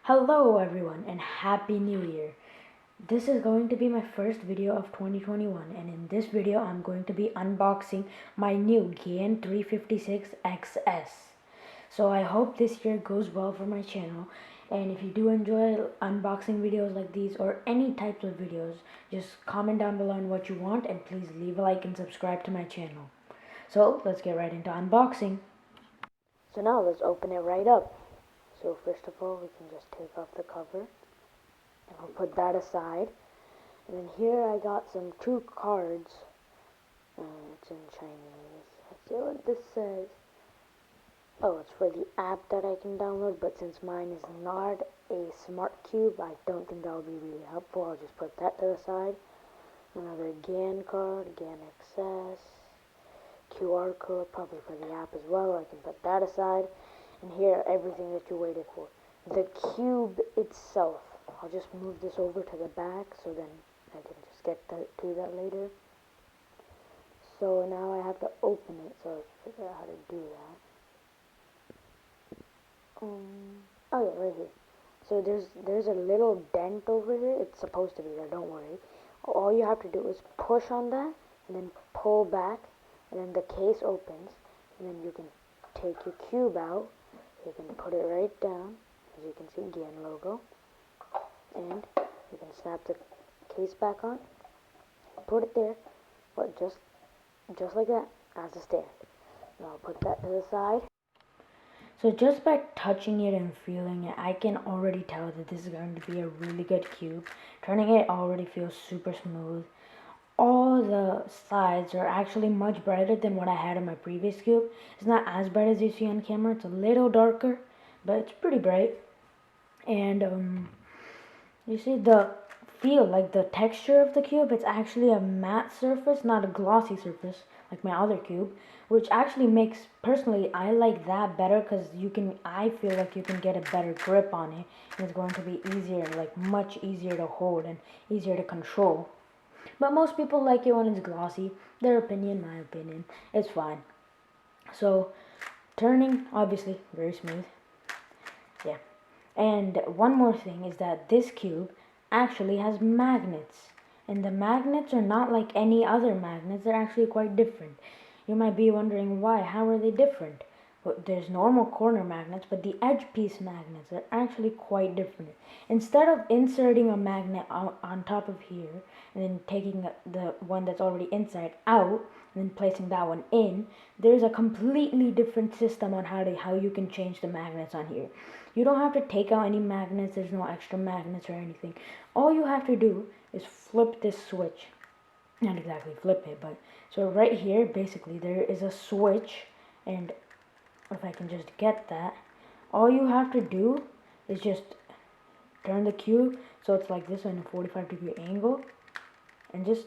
Hello everyone and Happy New Year. This is going to be my first video of 2021, and in this video I'm going to be unboxing my new GAN 356 XS. So I hope this year goes well for my channel, and if you do enjoy unboxing videos like these or any types of videos, just comment down below on what you want, and please leave a like and subscribe to my channel. So let's get right into unboxing. So now let's open it right up. So first of all, we can just take off the cover, and I'll put that aside. And then here I got two cards. It's in Chinese. Let's see what this says. Oh, it's for the app that I can download, but since mine is not a smart cube, I don't think that will be really helpful. I'll just put that to the side. Another GAN card, GAN XS, QR code, probably for the app as well. I can put that aside. And here, everything that you waited for. The cube itself. I'll just move this over to the back so then I can just get to that later. So now I have to open it, so let's figure out how to do that. Oh yeah, right here. So there's a little dent over here. It's supposed to be there, don't worry. All you have to do is push on that and then pull back, and then the case opens, and then you can take your cube out. You can put it right down, as you can see, GAN logo, and you can snap the case back on, put it there, but just like that, as a stand. Now I'll put that to the side. So just by touching it and feeling it, I can already tell that this is going to be a really good cube. Turning it already feels super smooth. All the sides are actually much brighter than what I had on my previous cube. It's not as bright as you see on camera. It's a little darker, but it's pretty bright. And you see the feel, like the texture of the cube, it's actually a matte surface, not a glossy surface like my other cube, which actually makes, personally, I like that better because I feel like you can get a better grip on it, and it's going to be easier, like much easier to hold and easier to control. But most people like it when it's glossy. Their opinion, my opinion. It's fine. So, turning, obviously, very smooth. Yeah. And one more thing is that this cube actually has magnets. And the magnets are not like any other magnets. They're actually quite different. You might be wondering why. How are they different? Well, there's normal corner magnets, but the edge piece magnets are actually quite different. Instead of inserting a magnet on top of here and then taking the one that's already inside out and then placing that one in, there's a completely different system on how you can change the magnets on here. You don't have to take out any magnets. There's no extra magnets or anything. All you have to do is flip this switch. Not exactly flip it, but so right here, basically, there is a switch, and if I can just get that, all you have to do is just turn the cube so it's like this on a 45-degree angle, and just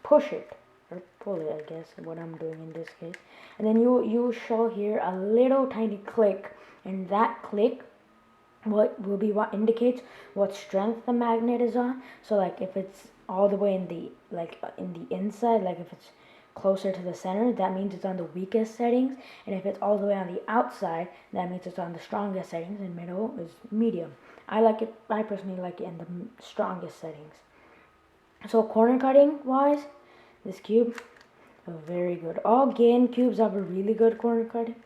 push it, or pull it, I guess, what I'm doing in this case. And then you shall hear a little tiny click, and that click what indicates what strength the magnet is on. So like if it's all the way in the inside, like if it's closer to the center, that means it's on the weakest settings, and if it's all the way on the outside, that means it's on the strongest settings, and middle is medium. I personally like it in the strongest settings. So corner cutting wise, this cube is very good. All GAN cubes have a really good corner cutting,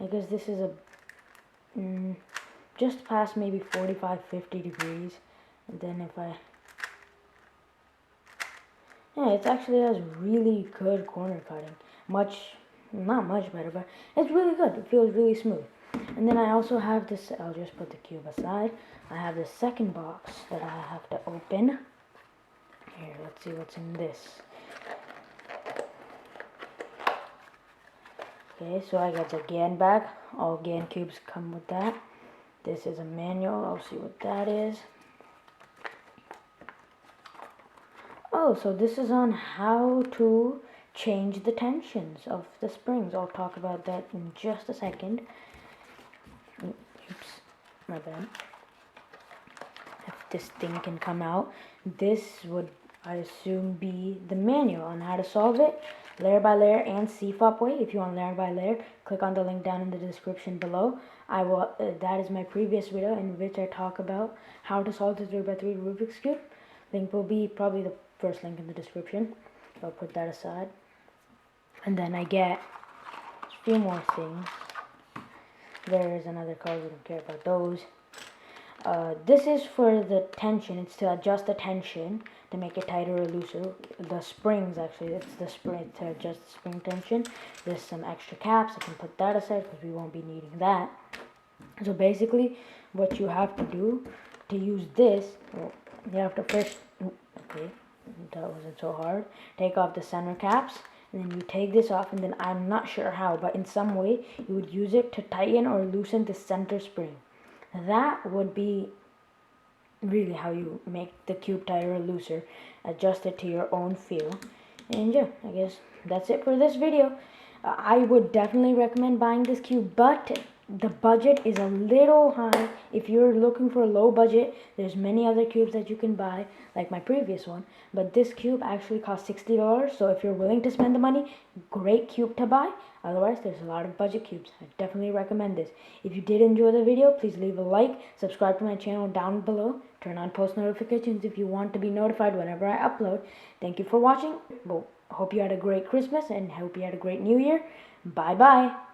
because this is a just past maybe 45-50 degrees, and then it actually has really good corner cutting. Not much better, but it's really good. It feels really smooth. And then I also have this, I'll just put the cube aside. I have the second box that I have to open. Here, let's see what's in this. Okay, so I got the GAN bag. All GAN cubes come with that. This is a manual. I'll see what that is. Oh, so this is on how to change the tensions of the springs. I'll talk about that in just a second. Oops, my bad. If this thing can come out, this would I assume, be the manual on how to solve it, layer by layer and CFOP way. If you want layer by layer, click on the link down in the description below. I will. That is my previous video in which I talk about how to solve the 3x3 Rubik's Cube. Link will be probably the first link in the description. I'll put that aside. And then I get a few more things. There is another card, we don't care about those. This is for the tension. It's to adjust the tension to make it tighter or looser. The springs, actually, it's the spring to adjust the spring tension. There's some extra caps. I can put that aside because we won't be needing that. So basically, what you have to do to use this, well, you have to first, okay, that wasn't so hard. Take off the center caps, and then you take this off, and then I'm not sure how, but in some way you would use it to tighten or loosen the center spring. That would be really how you make the cube tighter or looser. Adjust it to your own feel. And yeah, I guess that's it for this video. I would definitely recommend buying this cube, but the budget is a little high. If you're looking for a low budget, there's many other cubes that you can buy, like my previous one, but this cube actually costs $60. So if you're willing to spend the money, great cube to buy. Otherwise, there's a lot of budget cubes. I definitely recommend this. If you did enjoy the video, please leave a like, subscribe to my channel down below, turn on post notifications if you want to be notified whenever I upload. Thank you for watching. Well, hope you had a great Christmas and hope you had a great New Year. Bye bye.